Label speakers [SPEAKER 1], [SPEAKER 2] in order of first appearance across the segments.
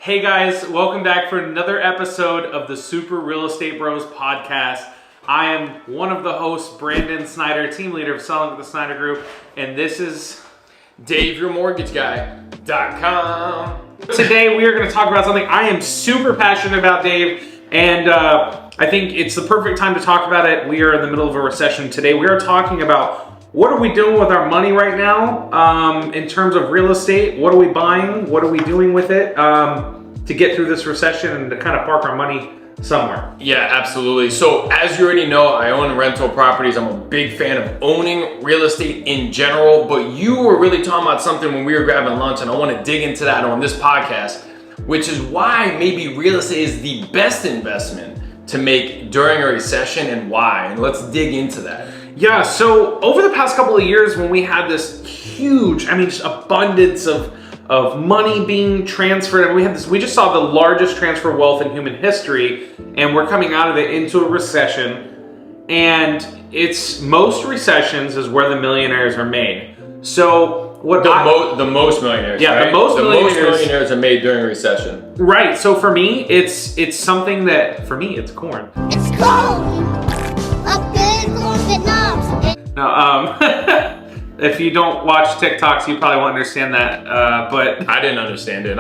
[SPEAKER 1] Hey guys, welcome back for another episode of the Super Real Estate Bros podcast. I am one of the hosts, Brandon Snyder, team leader of Selling with the Snyder Group, and this is
[SPEAKER 2] Dave, your mortgage guy.com.
[SPEAKER 1] Today we are going to talk about something I am super passionate about, Dave, and I think it's the perfect time to talk about it. We are in the middle of a recession today. We are talking about what are we doing with our money right now in terms of real estate? What are we buying? What are we doing with it to get through this recession and to kind of park our money somewhere?
[SPEAKER 2] Yeah, absolutely. So as you already know, I own rental properties. I'm a big fan of owning real estate in general, but you were really talking about something when we were grabbing lunch, and I want to dig into that on this podcast, which is why maybe real estate is the best investment to make during a recession and why. And let's dig into that.
[SPEAKER 1] Yeah, so over the past couple of years when we had this huge, just abundance of money being transferred, and we just saw the largest transfer of wealth in human history, and we're coming out of it into a recession, and it's most recessions is where the millionaires are made. So
[SPEAKER 2] the most millionaires,
[SPEAKER 1] yeah,
[SPEAKER 2] right?
[SPEAKER 1] the most
[SPEAKER 2] millionaires are made during a recession.
[SPEAKER 1] Right. So for me, it's something that for me it's corn.
[SPEAKER 3] It's cold. A good corn Vietnam.
[SPEAKER 1] Now, if you don't watch TikToks, you probably won't understand that. But
[SPEAKER 2] I didn't understand it.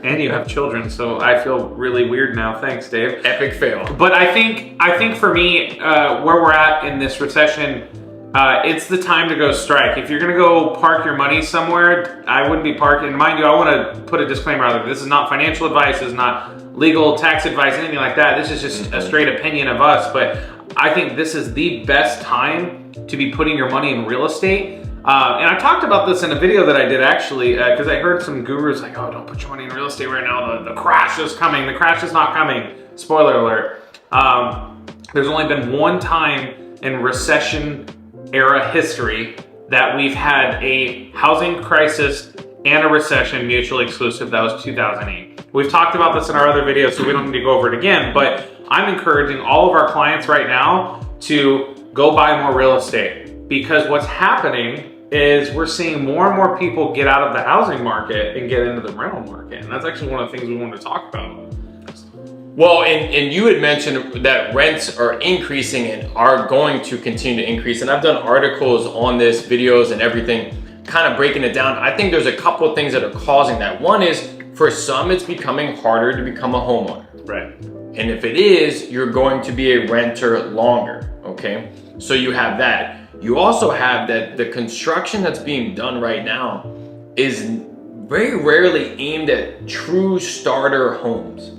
[SPEAKER 1] And you have children, so I feel really weird now. Thanks, Dave.
[SPEAKER 2] Epic fail.
[SPEAKER 1] But I think for me, where we're at in this recession, it's the time to go strike. If you're gonna go park your money somewhere, I wouldn't be parking. Mind you, I want to put a disclaimer out there. This is not financial advice. This is not legal tax advice, anything like that. This is just a straight opinion of us. But I think this is the best time to be putting your money in real estate. And I talked about this in a video that I did actually, because I heard some gurus like, oh, don't put your money in real estate right now. The crash is coming. The crash is not coming. Spoiler alert. There's only been one time in recession era history that we've had a housing crisis and a recession mutually exclusive. That was 2008. We've talked about this in our other videos, so we don't need to go over it again, but I'm encouraging all of our clients right now to go buy more real estate, because what's happening is we're seeing more and more people get out of the housing market and get into the rental market. And that's actually one of the things we wanted to talk about.
[SPEAKER 2] Well, and you had mentioned that rents are increasing and are going to continue to increase. And I've done articles on this, videos and everything, kind of breaking it down. I think there's a couple of things that are causing that. One is, for some, it's becoming harder to become a homeowner.
[SPEAKER 1] Right.
[SPEAKER 2] And if it is, you're going to be a renter longer, okay? So you have that. You also have that the construction that's being done right now is very rarely aimed at true starter homes,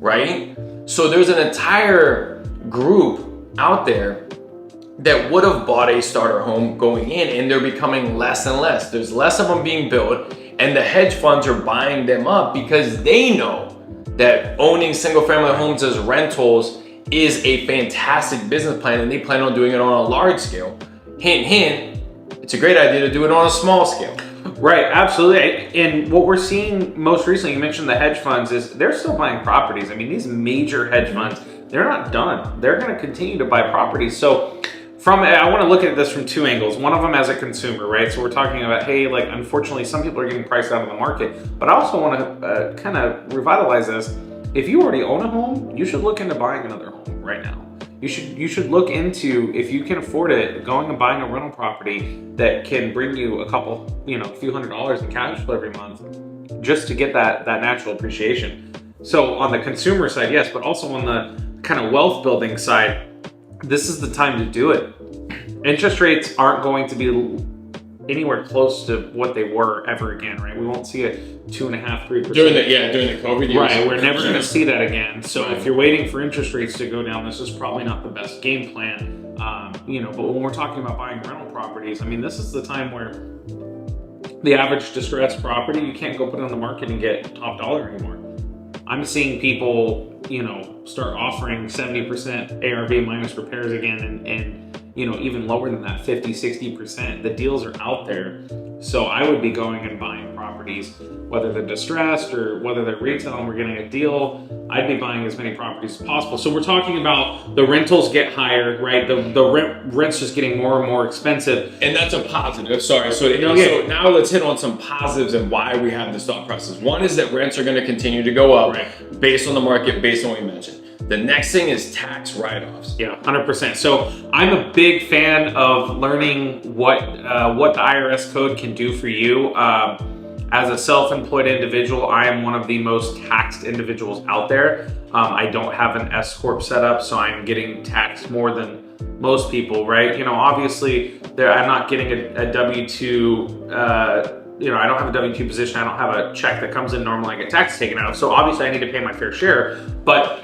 [SPEAKER 2] right? So there's an entire group out there that would have bought a starter home going in, and they're becoming less and less. There's less of them being built, and the hedge funds are buying them up because they know that owning single family homes as rentals is a fantastic business plan, and they plan on doing it on a large scale. Hint, hint, it's a great idea to do it on a small scale.
[SPEAKER 1] Right, absolutely. And what we're seeing most recently, you mentioned the hedge funds, is they're still buying properties. These major hedge funds, they're not done. They're going to continue to buy properties. So I want to look at this from two angles. One of them as a consumer, right? So we're talking about, hey, unfortunately, some people are getting priced out of the market. But I also want to kind of revitalize this. If you already own a home, you should look into buying another home right now. You should look into, if you can afford it, going and buying a rental property that can bring you a few $100s in cash flow every month, just to get that natural appreciation. So on the consumer side, yes, but also on the kind of wealth building side, this is the time to do it. Interest rates aren't going to be anywhere close to what they were ever again, right? We won't see a 2.5%, 3%.
[SPEAKER 2] During the COVID years.
[SPEAKER 1] Right, we're never going to see that again. So if you're waiting for interest rates to go down, this is probably not the best game plan. But when we're talking about buying rental properties, this is the time where the average distressed property, you can't go put it on the market and get top dollar anymore. I'm seeing people, start offering 70% ARV minus repairs again, and even lower than that, 50, 60%. The deals are out there. So I would be going and buying property properties, whether they're distressed or whether they're retail and we're getting a deal, I'd be buying as many properties as possible. So we're talking about the rentals get higher, right? The rent's just getting more and more expensive.
[SPEAKER 2] And that's a positive, sorry. So now let's hit on some positives and why we have this thought process. One is that rents are gonna continue to go up based on the market, based on what we mentioned. The next thing is tax write-offs.
[SPEAKER 1] Yeah, 100%. So I'm a big fan of learning what the IRS code can do for you. As a self-employed individual, I am one of the most taxed individuals out there. I don't have an S Corp set up, so I'm getting taxed more than most people, right? You know, obviously, I'm not getting a W-2, I don't have a W-2 position. I don't have a check that comes in normally. I get taxes taken out. So obviously I need to pay my fair share. But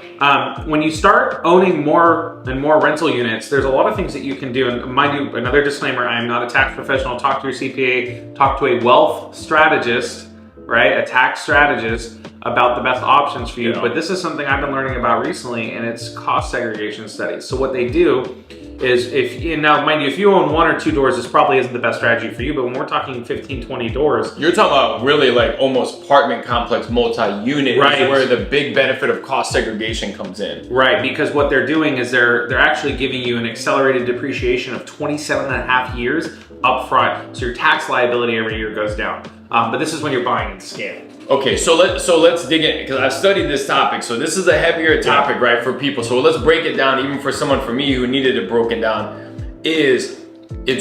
[SPEAKER 1] when you start owning more and more rental units, there's a lot of things that you can do. And mind you, another disclaimer, I am not a tax professional. Talk to your CPA, talk to a wealth strategist, right? A tax strategist about the best options for you. But this is something I've been learning about recently, and it's cost segregation studies. So what they do is now mind you, if you own 1 or 2 doors, this probably isn't the best strategy for you, but when we're talking 15, 20 doors.
[SPEAKER 2] You're talking about really like almost apartment complex, multi-unit, right? Where the big benefit of cost segregation comes in.
[SPEAKER 1] Right, because what they're doing is they're actually giving you an accelerated depreciation of 27.5 years up front. So your tax liability every year goes down. But this is when you're buying in scale.
[SPEAKER 2] Okay, so let's dig in, because I've studied this topic. So this is a heavier topic, right, for people. So let's break it down, even for someone for me who needed it broken down. It's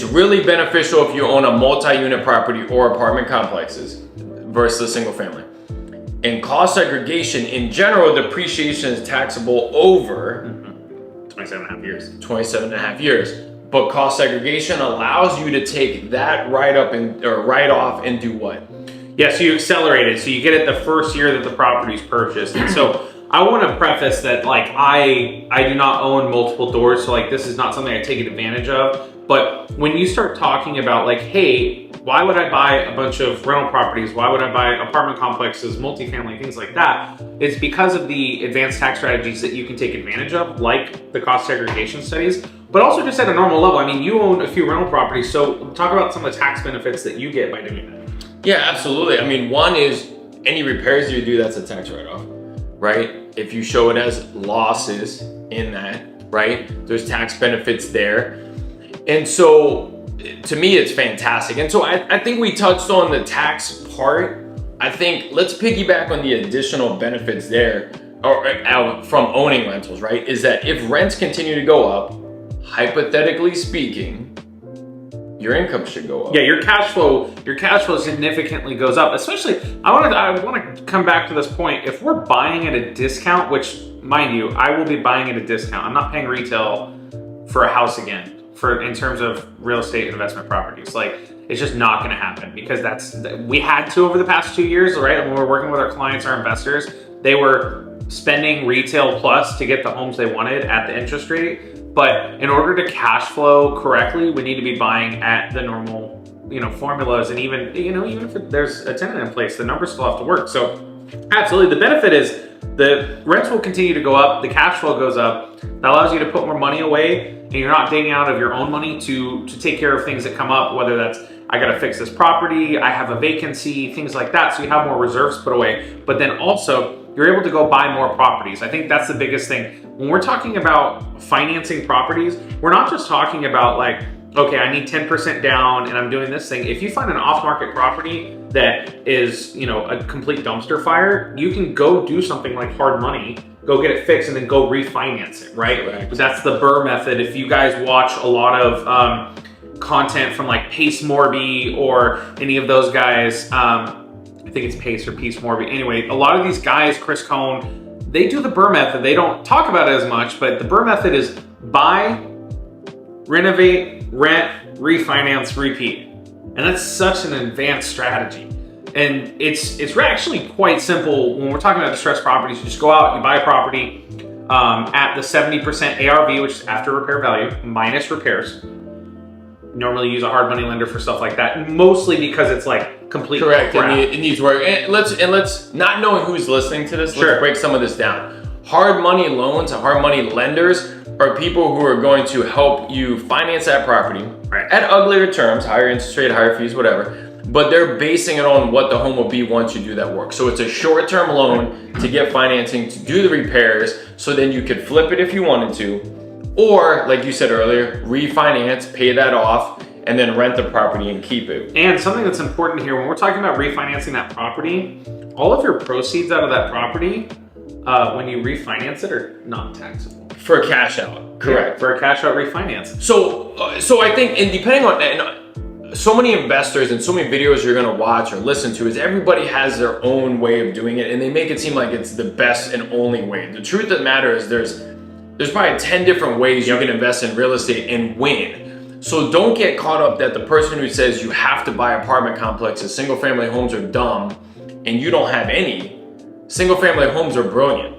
[SPEAKER 2] really beneficial if you own a multi-unit property or apartment complexes versus single family. In cost segregation, in general, depreciation is taxable over
[SPEAKER 1] 27.5 years.
[SPEAKER 2] 27.5 years. But cost segregation allows you to take that write-off and do what?
[SPEAKER 1] Yeah, so you accelerate it. So you get it the first year that the property is purchased. And so I want to preface that, like, I do not own multiple doors, so like this is not something I take advantage of. But when you start talking about like, hey, why would I buy a bunch of rental properties? Why would I buy apartment complexes, multifamily, things like that? It's because of the advanced tax strategies that you can take advantage of, like the cost segregation studies, but also just at a normal level. I mean, you own a few rental properties, so talk about some of the tax benefits that you get by doing that.
[SPEAKER 2] Yeah, absolutely. I mean, one is any repairs you do, that's a tax write-off, right? If you show it as losses in that, right? There's tax benefits there. And so to me, it's fantastic. And so I think we touched on the tax part. I think let's piggyback on the additional benefits there or from owning rentals, right? Is that if rents continue to go up, hypothetically speaking, your income should go up.
[SPEAKER 1] Yeah, your cash flow significantly goes up. Especially, I want to come back to this point. If we're buying at a discount, which mind you, I will be buying at a discount. I'm not paying retail for a house again in terms of real estate investment properties. Like, it's just not going to happen because we had to over the past 2 years, right? When we're working with our clients, our investors, they were spending retail plus to get the homes they wanted at the interest rate. But in order to cash flow correctly, we need to be buying at the normal, formulas. And even if there's a tenant in place, the numbers still have to work. So absolutely, the benefit is the rents will continue to go up, the cash flow goes up. That allows you to put more money away, and you're not digging out of your own money to take care of things that come up, whether that's, I gotta fix this property, I have a vacancy, things like that. So you have more reserves put away. But then also, you're able to go buy more properties. I think that's the biggest thing. When we're talking about financing properties, we're not just talking about like, okay, I need 10% down and I'm doing this thing. If you find an off-market property that is, a complete dumpster fire, you can go do something like hard money, go get it fixed and then go refinance it, right? Correct. That's the Burr method. If you guys watch a lot of content from like Pace Morby or any of those guys, I think it's Pace or Peace Morby. Anyway, a lot of these guys, Chris Cohn, they do the Burr method. They don't talk about it as much, but the Burr method is buy, renovate, rent, refinance, repeat. And that's such an advanced strategy. And it's actually quite simple. When we're talking about distressed properties, you just go out, you buy a property at the 70% ARV, which is after repair value, minus repairs. Normally use a hard money lender for stuff like that, mostly because it's like complete
[SPEAKER 2] correct.
[SPEAKER 1] crap.
[SPEAKER 2] It needs work. And let's not knowing who's listening to this. Let's break some of this down. Hard money loans, hard money lenders are people who are going to help you finance that property at uglier terms, higher interest rate, higher fees, whatever. but they're basing it on what the home will be once you do that work. So it's a short-term loan to get financing to do the repairs, so then you could flip it if you wanted to, or like you said earlier, refinance, pay that off, and then rent the property and keep it.
[SPEAKER 1] And something that's important here, when we're talking about refinancing that property, all of your proceeds out of that property, when you refinance it, are not taxable.
[SPEAKER 2] For a cash out, correct.
[SPEAKER 1] Yeah, for a cash out refinance.
[SPEAKER 2] So I think, and depending on, and so many investors and so many videos you're gonna watch or listen to, is everybody has their own way of doing it, and they make it seem like it's the best and only way. The truth of the matter is there's probably 10 different ways you can invest in real estate and win. So don't get caught up that the person who says you have to buy apartment complexes, single family homes are dumb, and you don't have any. Single family homes are brilliant,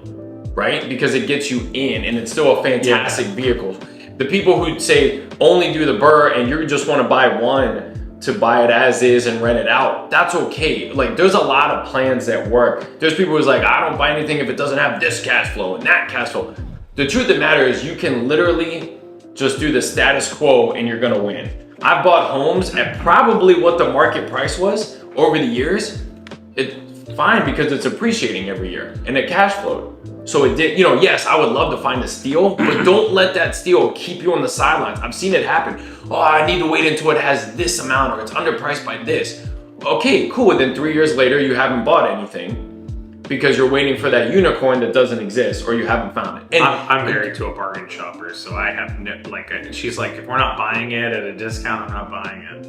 [SPEAKER 2] right? Because it gets you in, and it's still a fantastic vehicle. The people who say only do the BRRRR and you just want to buy one to buy it as is and rent it out, that's okay. Like, there's a lot of plans that work. There's people who's like, I don't buy anything if it doesn't have this cash flow and that cash flow. The truth of the matter is you can literally just do the status quo and you're gonna win. I bought homes at probably what the market price was over the years. It's fine because it's appreciating every year and it cash flowed. So it did, yes, I would love to find a steal, but don't let that steal keep you on the sidelines. I've seen it happen. Oh, I need to wait until it has this amount or it's underpriced by this. Okay, cool. And then 3 years later, you haven't bought anything because you're waiting for that unicorn that doesn't exist or you haven't found it. And
[SPEAKER 1] I'm married to a bargain shopper, so I have she's like, if we're not buying it at a discount, I'm not buying it.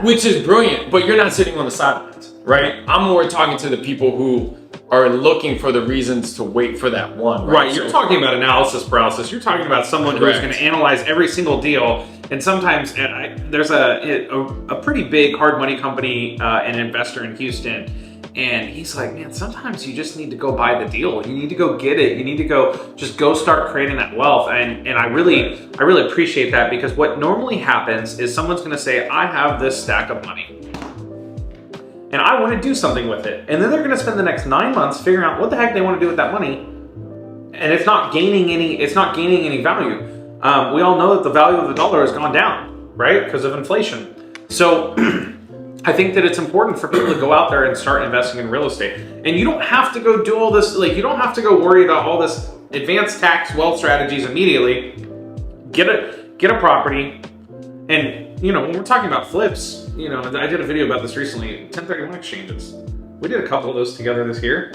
[SPEAKER 2] Which is brilliant, but you're not sitting on the sidelines, right? I'm more talking to the people who are looking for the reasons to wait for that one.
[SPEAKER 1] Right, you're talking about analysis paralysis. You're talking about someone who's going to analyze every single deal. And sometimes there's a pretty big hard money company, an investor in Houston. And he's like, man, sometimes you just need to go buy the deal. You need to go get it. You need to go start creating that wealth. And I really appreciate that, because what normally happens is someone's going to say, I have this stack of money and I want to do something with it. And then they're going to spend the next 9 months figuring out what the heck they want to do with that money. And it's not gaining any value. We all know that the value of the dollar has gone down, right? Because of inflation. So I think that it's important for people to go out there and start investing in real estate. And you don't have to go do all this, you don't have to go worry about all this advanced tax wealth strategies immediately. Get a property. And when we're talking about flips, I did a video about this recently, 1031 exchanges. We did a couple of those together this year.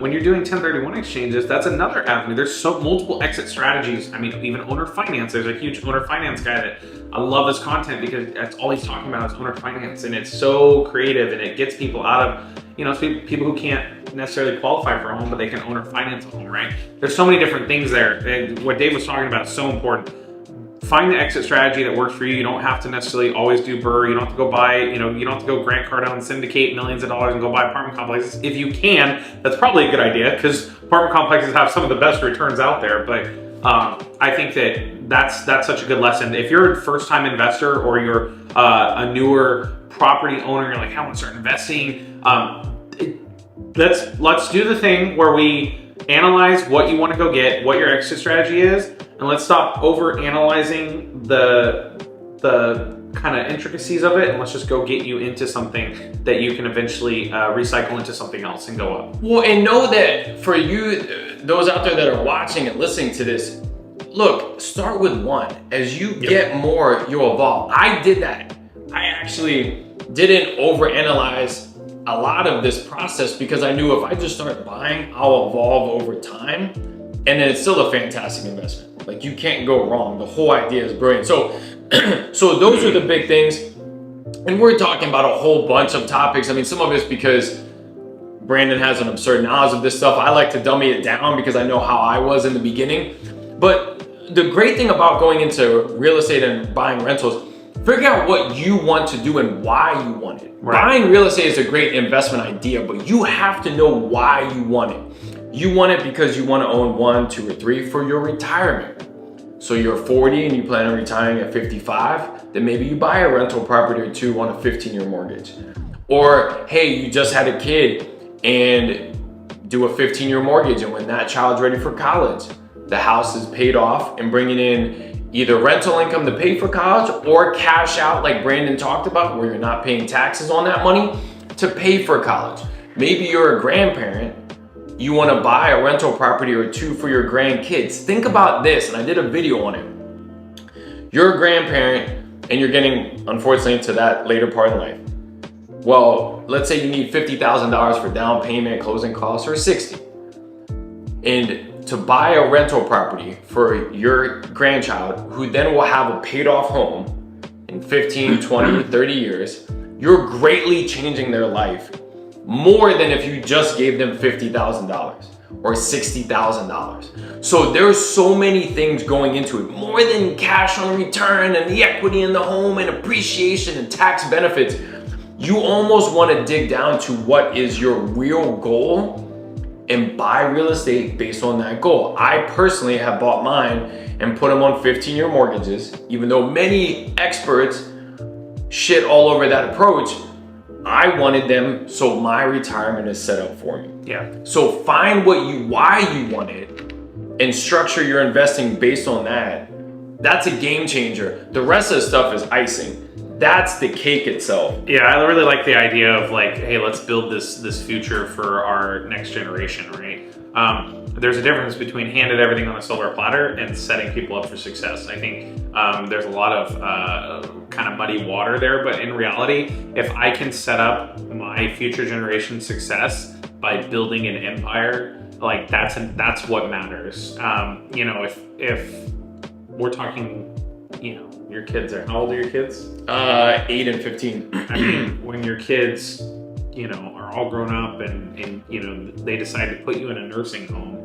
[SPEAKER 1] When you're doing 1031 exchanges, that's another avenue. There's multiple exit strategies. I mean, even owner finance. There's a huge owner finance guy that I love his content because that's all he's talking about is owner finance, and it's so creative and it gets people out of, people who can't necessarily qualify for a home, but they can owner finance a home, right? There's so many different things there. And what Dave was talking about is so important. Find the exit strategy that works for you. You don't have to necessarily always do BRRRR. You don't have to go buy, you don't have to go Grant Cardone and syndicate millions of dollars and go buy apartment complexes. If you can, that's probably a good idea, because apartment complexes have some of the best returns out there. But I think that's such a good lesson. If you're a first-time investor or you're a newer property owner, you're like, I want to start investing. Let's do the thing where we analyze what you want to go get, what your exit strategy is, and let's stop over analyzing the kind of intricacies of it, and let's just go get you into something that you can eventually recycle into something else and go up.
[SPEAKER 2] Well, and know that for you, those out there that are watching and listening to this, look, start with one. As you get more, you'll evolve. I did that. I actually didn't overanalyze a lot of this process because I knew if I just start buying, I'll evolve over time. And then it's still a fantastic investment. Like, you can't go wrong. The whole idea is brilliant. So those are the big things. And we're talking about a whole bunch of topics. I mean, some of it's because Brandon has an absurd knowledge of this stuff. I like to dummy it down because I know how I was in the beginning. But the great thing about going into real estate and buying rentals, figure out what you want to do and why you want it. Right. Buying real estate is a great investment idea, but you have to know why you want it. You want it because you want to own 1, 2, or 3 for your retirement. So you're 40 and you plan on retiring at 55, then maybe you buy a rental property or 2 on a 15-year mortgage. Or, hey, you just had a kid and do a 15-year mortgage, and when that child's ready for college, the house is paid off and bringing in either rental income to pay for college or cash out like Brandon talked about, where you're not paying taxes on that money to pay for college. Maybe you're a grandparent, you want to buy a rental property or two for your grandkids. Think about this, and I did a video on it. You're a grandparent and you're getting, unfortunately, to that later part in life. Well, let's say you need $50,000 for down payment, closing costs, or $60,000. And to buy a rental property for your grandchild, who then will have a paid off home in 15, 20, 30 years, you're greatly changing their life more than if you just gave them $50,000 or $60,000. So there's so many things going into it, more than cash on return and the equity in the home and appreciation and tax benefits. You almost want to dig down to what is your real goal and buy real estate based on that goal. I personally have bought mine and put them on 15-year mortgages, even though many experts shit all over that approach. I wanted them so my retirement is set up for me.
[SPEAKER 1] Yeah.
[SPEAKER 2] So find why you want it and structure your investing based on that. That's a game changer. The rest of the stuff is icing. That's the cake itself.
[SPEAKER 1] Yeah, I really like the idea of like, hey, let's build this future for our next generation, right? There's a difference between handed everything on a silver platter and setting people up for success. I think there's a lot of kind of muddy water there, but in reality, if I can set up my future generation's success by building an empire, like that's what matters. You know, if we're talking, you know, your kids are, how old are your kids?
[SPEAKER 2] 8 and 15.
[SPEAKER 1] I mean, when your kids, you know, are all grown up and you know, they decide to put you in a nursing home,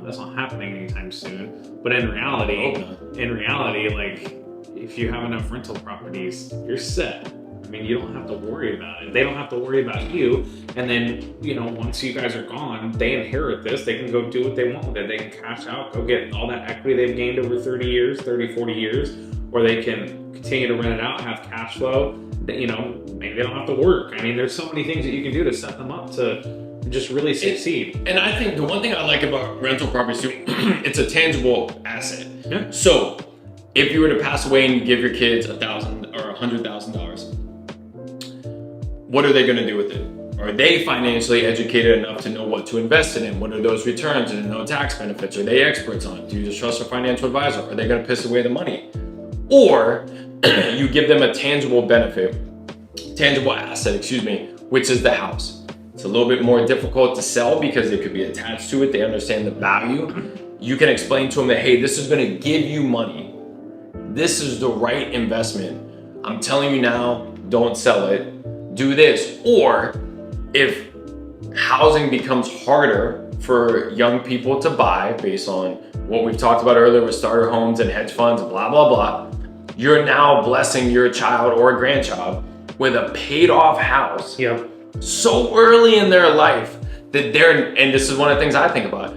[SPEAKER 1] that's not happening anytime soon. But in reality, like, if you have enough rental properties, you're set. I mean, you don't have to worry about it. They don't have to worry about you. And then, you know, once you guys are gone, they inherit this. They can go do what they want with it. They can cash out, go get all that equity they've gained over 30, 40 years, or they can continue to rent it out, have cash flow. You know, maybe they don't have to work. I mean, there's so many things that you can do to set them up to just really succeed.
[SPEAKER 2] And I think the one thing I like about rental properties too, it's a tangible asset.
[SPEAKER 1] Yeah.
[SPEAKER 2] So if you were to pass away and you give your kids $1,000 or $100,000, what are they going to do with it? Are they financially educated enough to know what to invest in? What are those returns and no tax benefits? Are they experts on it? Do you just trust a financial advisor? Are they going to piss away the money? Or you give them a tangible benefit, tangible asset, which is the house. It's a little bit more difficult to sell because they could be attached to it. They understand the value. You can explain to them that, hey, this is going to give you money. This is the right investment. I'm telling you now, don't sell it. Do this. Or if housing becomes harder for young people to buy based on what we've talked about earlier with starter homes and hedge funds, blah, blah, blah, you're now blessing your child or grandchild with a paid off house.
[SPEAKER 1] Yep.
[SPEAKER 2] So early in their life that and this is one of the things I think about,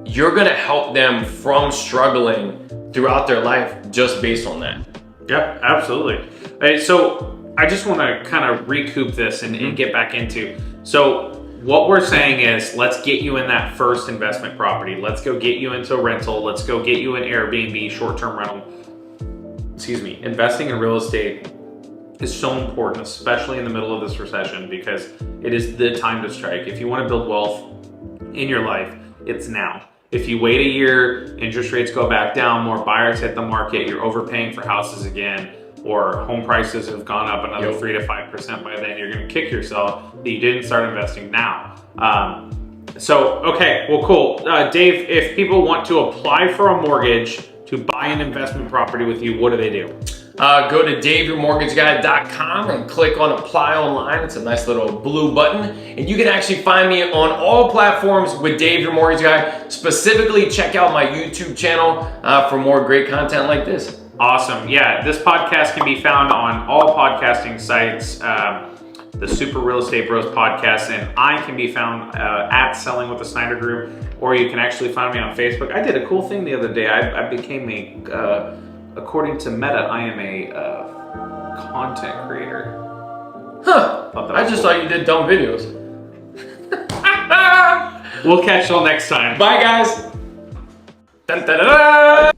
[SPEAKER 2] you're gonna help them from struggling throughout their life just based on that.
[SPEAKER 1] Yep, absolutely. Hey, so I just wanna kind of recoup this and get back into, so what we're saying is, let's get you in that first investment property. Let's go get you into rental. Let's go get you an Airbnb, short-term rental. Investing in real estate is so important, especially in the middle of this recession, because it is the time to strike. If you want to build wealth in your life, it's now. If you wait a year, interest rates go back down, more buyers hit the market, you're overpaying for houses again, or home prices have gone up another 3 to 5% by then, you're gonna kick yourself that you didn't start investing now. Okay, well, cool. Dave, if people want to apply for a mortgage to buy an investment property with you, what do they do?
[SPEAKER 2] Go to daveyourmortgageguy.com and click on apply online. It's a nice little blue button. And you can actually find me on all platforms with Dave Your Mortgage Guy. Specifically, check out my YouTube channel for more great content like this.
[SPEAKER 1] Awesome. Yeah, this podcast can be found on all podcasting sites, the Super Real Estate Bros podcast, and I can be found at Selling with the Snyder Group, or you can actually find me on Facebook. I did a cool thing the other day. I became according to Meta, I am a content creator.
[SPEAKER 2] Huh. I just thought you did dumb videos.
[SPEAKER 1] We'll catch y'all next time.
[SPEAKER 2] Bye, guys. Dun, dun, dun, dun.